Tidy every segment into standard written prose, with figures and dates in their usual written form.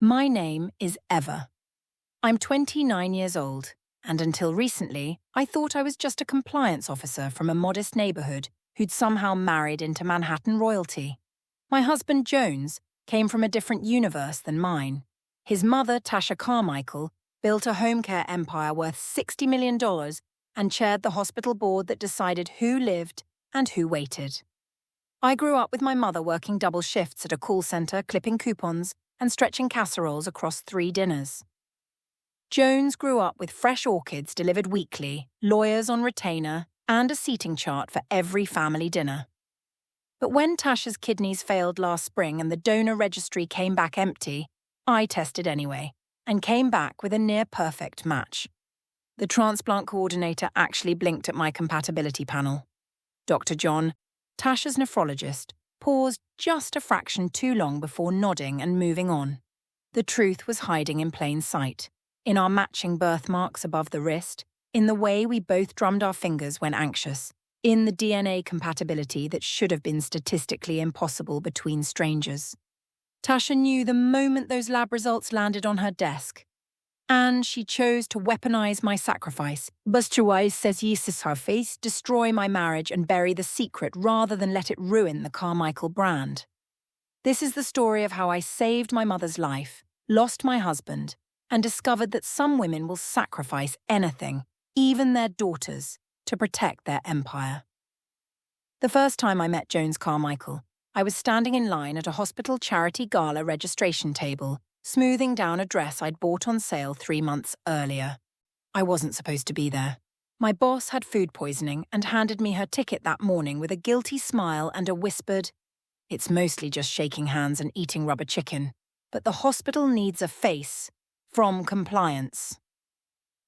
My name is Eva. I'm 29 years old, and until recently, I thought I was just a compliance officer from a modest neighborhood who'd somehow married into Manhattan royalty. My husband, Jones, came from a different universe than mine. His mother, Tasha Carmichael, built a home care empire worth $60 million and chaired the hospital board that decided who lived and who waited. I grew up with my mother working double shifts at a call center, clipping coupons and stretching casseroles across 3 dinners. Jones grew up with fresh orchids delivered weekly, lawyers on retainer, and a seating chart for every family dinner. But when Tasha's kidneys failed last spring and the donor registry came back empty, I tested anyway, and came back with a near-perfect match. The transplant coordinator actually blinked at my compatibility panel. Dr. John, Tasha's nephrologist, paused just a fraction too long before nodding and moving on. The truth was hiding in plain sight, in our matching birthmarks above the wrist, in the way we both drummed our fingers when anxious, in the DNA compatibility that should have been statistically impossible between strangers. Tasha knew the moment those lab results landed on her desk, and she chose to weaponize my sacrifice, destroy my marriage and bury the secret rather than let it ruin the Carmichael brand. This is the story of how I saved my mother's life, lost my husband, and discovered that some women will sacrifice anything, even their daughters, to protect their empire. The first time I met Jones Carmichael, I was standing in line at a hospital charity gala registration table, smoothing down a dress I'd bought on sale 3 months earlier. I wasn't supposed to be there. My boss had food poisoning and handed me her ticket that morning with a guilty smile and a whispered, "It's mostly just shaking hands and eating rubber chicken, but the hospital needs a face from compliance."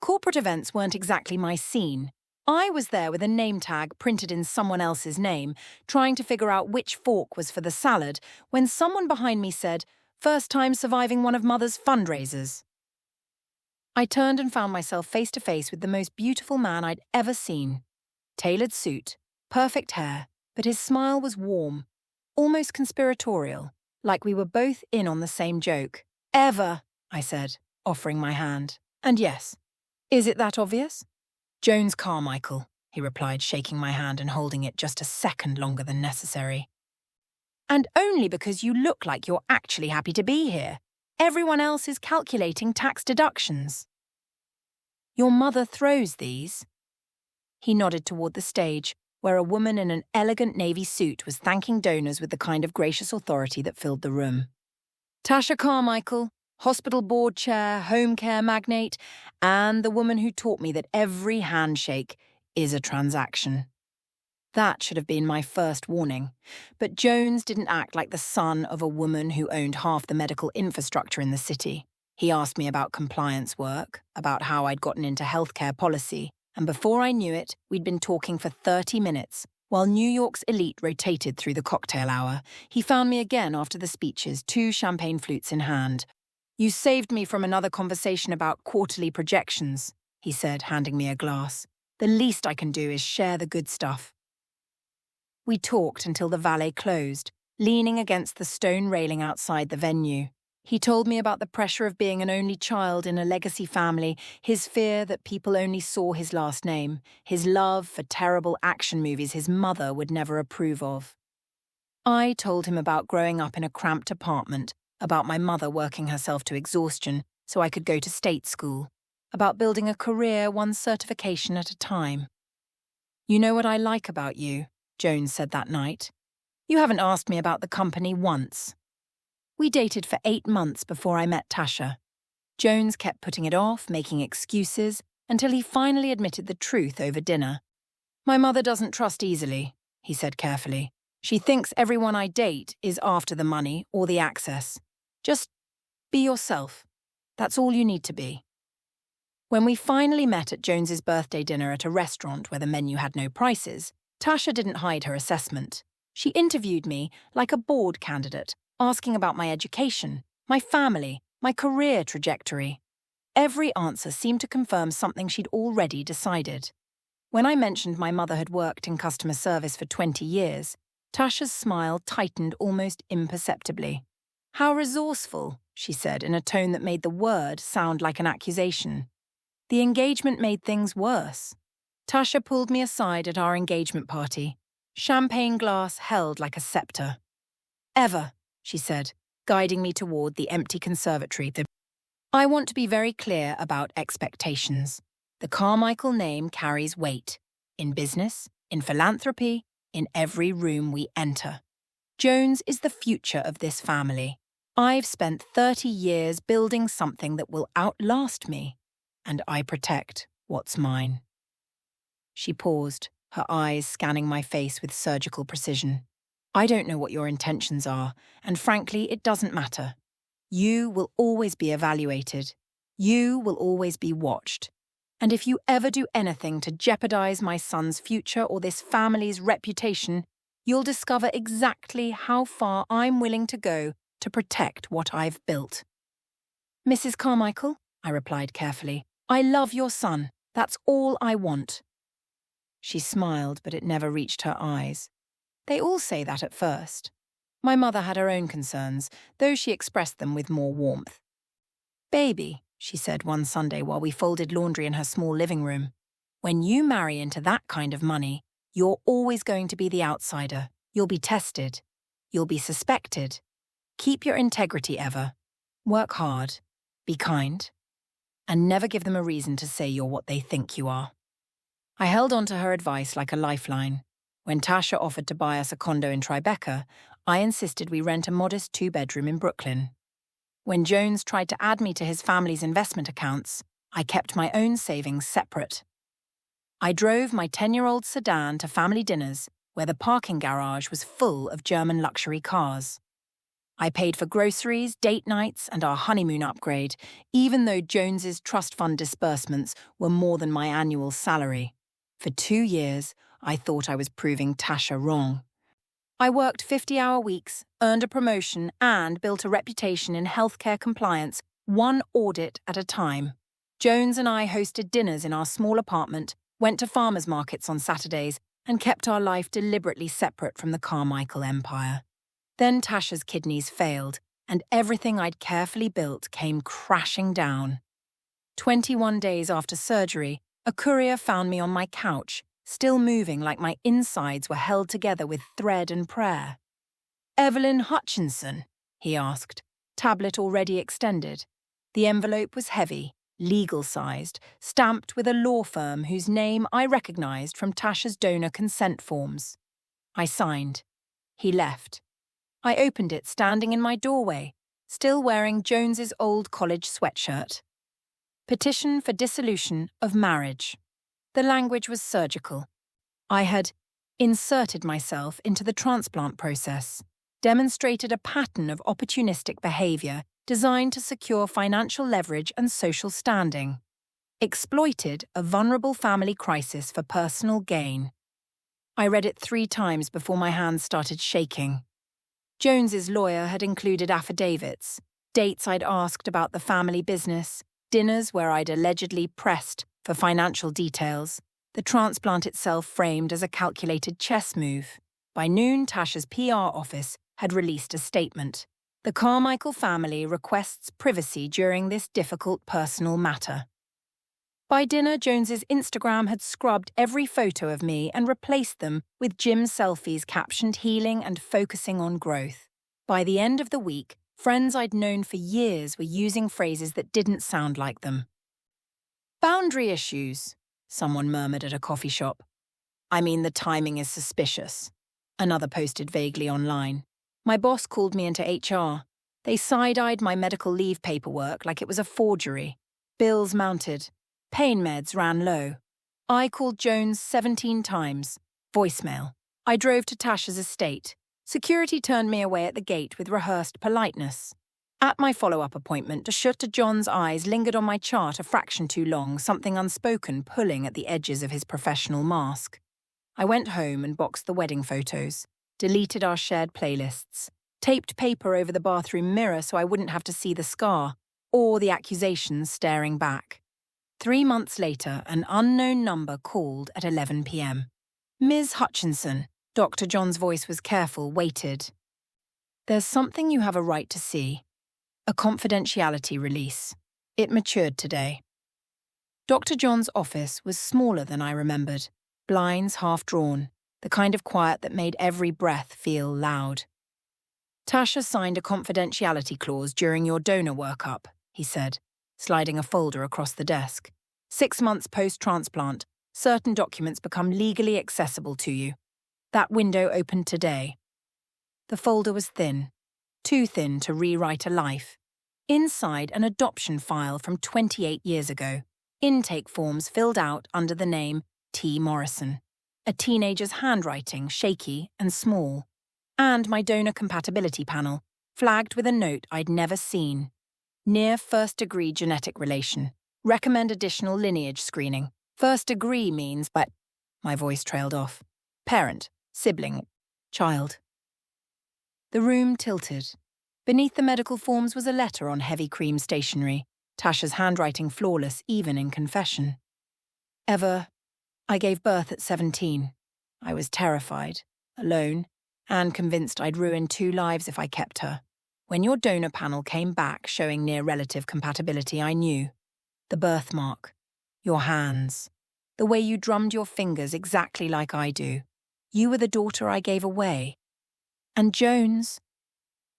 Corporate events weren't exactly my scene. I was there with a name tag printed in someone else's name, trying to figure out which fork was for the salad, when someone behind me said, "First time surviving one of Mother's fundraisers." I turned and found myself face to face with the most beautiful man I'd ever seen. Tailored suit, perfect hair, but his smile was warm, almost conspiratorial, like we were both in on the same joke. "Eva," I said, offering my hand. "And yes, is it that obvious?" "Jones Carmichael," he replied, shaking my hand and holding it just a second longer than necessary. "And only because you look like you're actually happy to be here. Everyone else is calculating tax deductions." "Your mother throws these?" He nodded toward the stage, where a woman in an elegant navy suit was thanking donors with the kind of gracious authority that filled the room. Tasha Carmichael, hospital board chair, home care magnate, and the woman who taught me that every handshake is a transaction. That should have been my first warning, but Jones didn't act like the son of a woman who owned half the medical infrastructure in the city. He asked me about compliance work, about how I'd gotten into healthcare policy, and before I knew it, we'd been talking for 30 minutes. While New York's elite rotated through the cocktail hour, he found me again after the speeches, 2 champagne flutes in hand. "You saved me from another conversation about quarterly projections," he said, handing me a glass. "The least I can do is share the good stuff." We talked until the valet closed, leaning against the stone railing outside the venue. He told me about the pressure of being an only child in a legacy family, his fear that people only saw his last name, his love for terrible action movies his mother would never approve of. I told him about growing up in a cramped apartment, about my mother working herself to exhaustion so I could go to state school, about building a career one certification at a time. "You know what I like about you," Jones said that night. "You haven't asked me about the company once." We dated for 8 months before I met Tasha. Jones kept putting it off, making excuses, until he finally admitted the truth over dinner. "My mother doesn't trust easily," he said carefully. "She thinks everyone I date is after the money or the access. Just be yourself. That's all you need to be." When we finally met at Jones's birthday dinner at a restaurant where the menu had no prices, Tasha didn't hide her assessment. She interviewed me like a board candidate, asking about my education, my family, my career trajectory. Every answer seemed to confirm something she'd already decided. When I mentioned my mother had worked in customer service for 20 years, Tasha's smile tightened almost imperceptibly. How resourceful, she said in a tone that made the word sound like an accusation. The engagement made things worse. Tasha pulled me aside at our engagement party, champagne glass held like a scepter. Ever, she said, guiding me toward the empty conservatory. I want to be very clear about expectations. The Carmichael name carries weight. In business, in philanthropy, in every room we enter. Jones is the future of this family. I've spent 30 years building something that will outlast me, and I protect what's mine. She paused, her eyes scanning my face with surgical precision. I don't know what your intentions are, and frankly, it doesn't matter. You will always be evaluated. You will always be watched. And if you ever do anything to jeopardize my son's future or this family's reputation, you'll discover exactly how far I'm willing to go to protect what I've built. Mrs. Carmichael, I replied carefully, I love your son. That's all I want. She smiled, but it never reached her eyes. They all say that at first. My mother had her own concerns, though she expressed them with more warmth. Baby, she said one Sunday while we folded laundry in her small living room, when you marry into that kind of money, you're always going to be the outsider. You'll be tested. You'll be suspected. Keep your integrity ever. Work hard. Be kind. And never give them a reason to say you're what they think you are. I held on to her advice like a lifeline. When Tasha offered to buy us a condo in Tribeca, I insisted we rent a modest 2-bedroom in Brooklyn. When Jones tried to add me to his family's investment accounts, I kept my own savings separate. I drove my 10-year-old sedan to family dinners where the parking garage was full of German luxury cars. I paid for groceries, date nights, and our honeymoon upgrade, even though Jones's trust fund disbursements were more than my annual salary. For 2 years, I thought I was proving Tasha wrong. I worked 50-hour weeks, earned a promotion, and built a reputation in healthcare compliance, one audit at a time. Jones and I hosted dinners in our small apartment, went to farmers markets on Saturdays, and kept our life deliberately separate from the Carmichael empire. Then Tasha's kidneys failed, and everything I'd carefully built came crashing down. 21 days after surgery, a courier found me on my couch, still moving like my insides were held together with thread and prayer. Evelyn Hutchinson, he asked, tablet already extended. The envelope was heavy, legal-sized, stamped with a law firm whose name I recognized from Tasha's donor consent forms. I signed. He left. I opened it standing in my doorway, still wearing Jones's old college sweatshirt. Petition for dissolution of marriage. The language was surgical. I had inserted myself into the transplant process, demonstrated a pattern of opportunistic behavior designed to secure financial leverage and social standing, exploited a vulnerable family crisis for personal gain. I read it 3 times before my hands started shaking. Jones's lawyer had included affidavits, dates I'd asked about the family business, dinners where I'd allegedly pressed for financial details, the transplant itself framed as a calculated chess move. By noon, Tasha's PR office had released a statement. The Carmichael family requests privacy during this difficult personal matter. By dinner, Jones's Instagram had scrubbed every photo of me and replaced them with gym selfies captioned healing and focusing on growth. By the end of the week, friends I'd known for years were using phrases that didn't sound like them. Boundary issues, someone murmured at a coffee shop. I mean, the timing is suspicious. Another posted vaguely online. My boss called me into HR. They side-eyed my medical leave paperwork like it was a forgery. Bills mounted. Pain meds ran low. I called Jones 17 times. Voicemail. I drove to Tasha's estate. Security turned me away at the gate with rehearsed politeness. At my follow-up appointment, Dr. John's eyes lingered on my chart a fraction too long, something unspoken pulling at the edges of his professional mask. I went home and boxed the wedding photos, deleted our shared playlists, taped paper over the bathroom mirror so I wouldn't have to see the scar, or the accusations staring back. 3 months later, an unknown number called at 11 p.m. Ms. Hutchinson, Dr. John's voice was careful, waited. There's something you have a right to see. A confidentiality release. It matured today. Dr. John's office was smaller than I remembered, blinds half drawn, the kind of quiet that made every breath feel loud. Tasha signed a confidentiality clause during your donor workup, he said, sliding a folder across the desk. 6 months post-transplant, certain documents become legally accessible to you. That window opened today. The folder was thin, too thin to rewrite a life. Inside, an adoption file from 28 years ago. Intake forms filled out under the name T. Morrison. A teenager's handwriting, shaky and small. And my donor compatibility panel, flagged with a note I'd never seen. Near first-degree genetic relation. Recommend additional lineage screening. First degree means, but my voice trailed off. Parent, sibling, child. The room tilted. Beneath the medical forms was a letter on heavy cream stationery, Tasha's handwriting flawless even in confession. I gave birth at 17. I was terrified, alone, and convinced I'd ruin 2 lives if I kept her. When your donor panel came back showing near relative compatibility, I knew. The birthmark. Your hands. The way you drummed your fingers exactly like I do. You were the daughter I gave away. And Jones.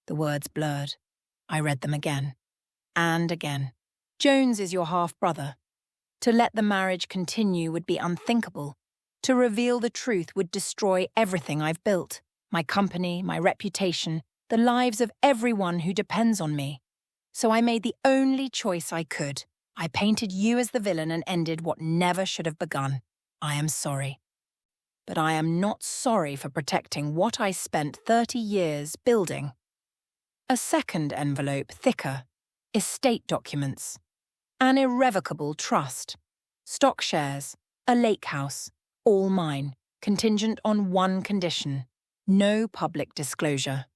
The words blurred. I read them again. And again. Jones is your half-brother. To let the marriage continue would be unthinkable. To reveal the truth would destroy everything I've built. My company, my reputation, the lives of everyone who depends on me. So I made the only choice I could. I painted you as the villain and ended what never should have begun. I am sorry. But I am not sorry for protecting what I spent 30 years building. A second envelope, thicker. Estate documents. An irrevocable trust. Stock shares. A lake house. All mine. Contingent on one condition. No public disclosure.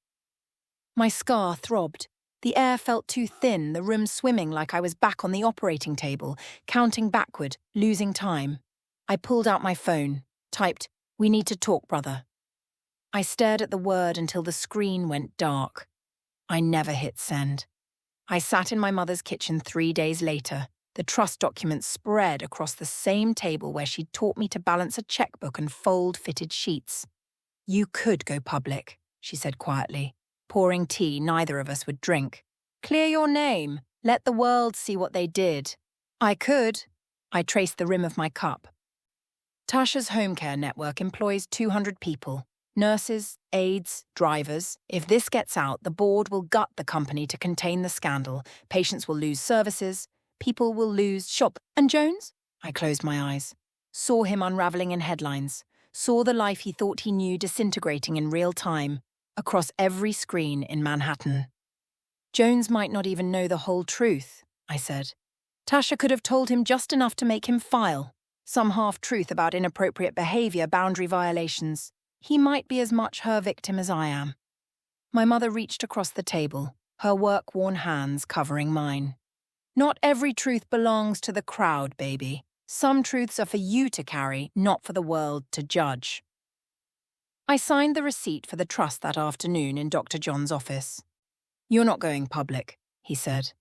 My scar throbbed. The air felt too thin, the room swimming like I was back on the operating table, counting backward, losing time. I pulled out my phone, typed, "We need to talk, brother." I stared at the word until the screen went dark. I never hit send. I sat in my mother's kitchen 3 days later, the trust documents spread across the same table where she'd taught me to balance a checkbook and fold fitted sheets. "You could go public," she said quietly, pouring tea neither of us would drink. "Clear your name. Let the world see what they did." I could. I traced the rim of my cup. Tasha's home care network employs 200 people. Nurses, aides, drivers. If this gets out, the board will gut the company to contain the scandal. Patients will lose services. People will lose shop. And Jones? I closed my eyes. Saw him unraveling in headlines. Saw the life he thought he knew disintegrating in real time, across every screen in Manhattan. Jones might not even know the whole truth, I said. Tasha could have told him just enough to make him file. Some half-truth about inappropriate behavior, boundary violations. He might be as much her victim as I am. My mother reached across the table, her work-worn hands covering mine. Not every truth belongs to the crowd, baby. Some truths are for you to carry, not for the world to judge. I signed the receipt for the trust that afternoon in Dr. John's office. "You're not going public," he said.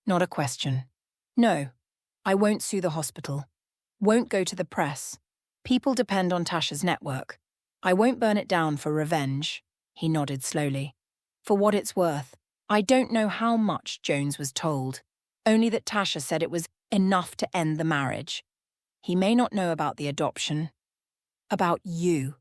Not a question. "No, I won't sue the hospital. Won't go to the press. People depend on Tasha's network. I won't burn it down for revenge." He nodded slowly. "For what it's worth, I don't know how much Jones was told. Only that Tasha said it was enough to end the marriage. He may not know about the adoption. About you."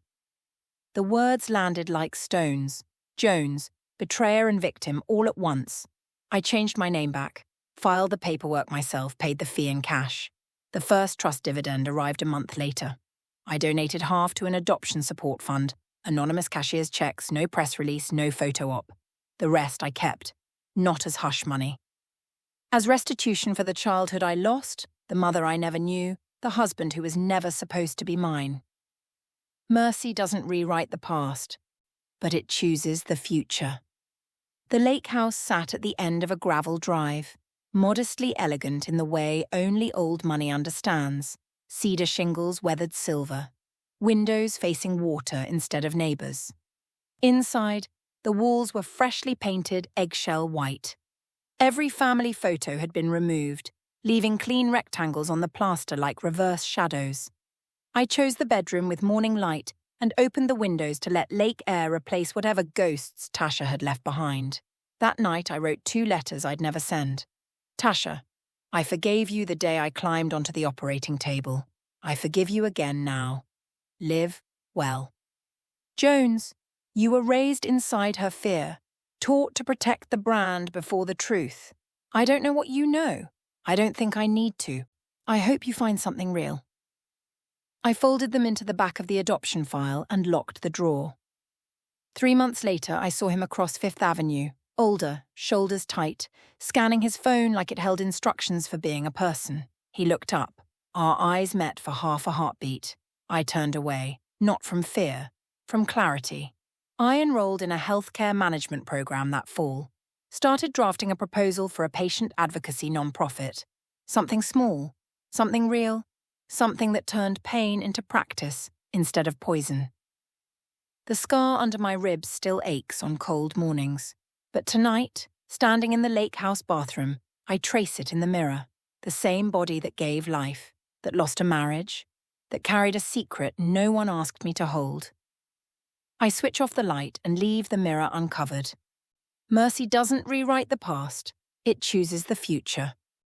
The words landed like stones. Jones, betrayer and victim, all at once. I changed my name back, filed the paperwork myself, paid the fee in cash. The first trust dividend arrived a month later. I donated half to an adoption support fund, anonymous cashier's checks, no press release, no photo op. The rest I kept, not as hush money. As restitution for the childhood I lost, the mother I never knew, the husband who was never supposed to be mine. Mercy doesn't rewrite the past, but it chooses the future. The lake house sat at the end of a gravel drive, modestly elegant in the way only old money understands. Cedar shingles weathered silver. Windows facing water instead of neighbours. Inside, The walls were freshly painted eggshell white. Every family photo had been removed, leaving clean rectangles on the plaster like reverse shadows. I chose the bedroom with morning light and opened the windows to let lake air replace whatever ghosts Tasha had left behind. That night I wrote 2 letters I'd never send. Tasha, I forgave you the day I climbed onto the operating table. I forgive you again now. Live well. Jones, you were raised inside her fear, taught to protect the brand before the truth. I don't know what you know. I don't think I need to. I hope you find something real. I folded them into the back of the adoption file and locked the drawer. 3 months later, I saw him across Fifth Avenue, older, shoulders tight, scanning his phone like it held instructions for being a person. He looked up. Our eyes met for half a heartbeat. I turned away, not from fear, from clarity. I enrolled in a healthcare management program that fall, started drafting a proposal for a patient advocacy nonprofit. Something small, something real, something that turned pain into practice instead of poison. The scar under my ribs still aches on cold mornings, but tonight, standing in the lake house bathroom, I trace it in the mirror, the same body that gave life, that lost a marriage, that carried a secret no one asked me to hold. I switch off the light and leave the mirror uncovered. Mercy doesn't rewrite the past, it chooses the future.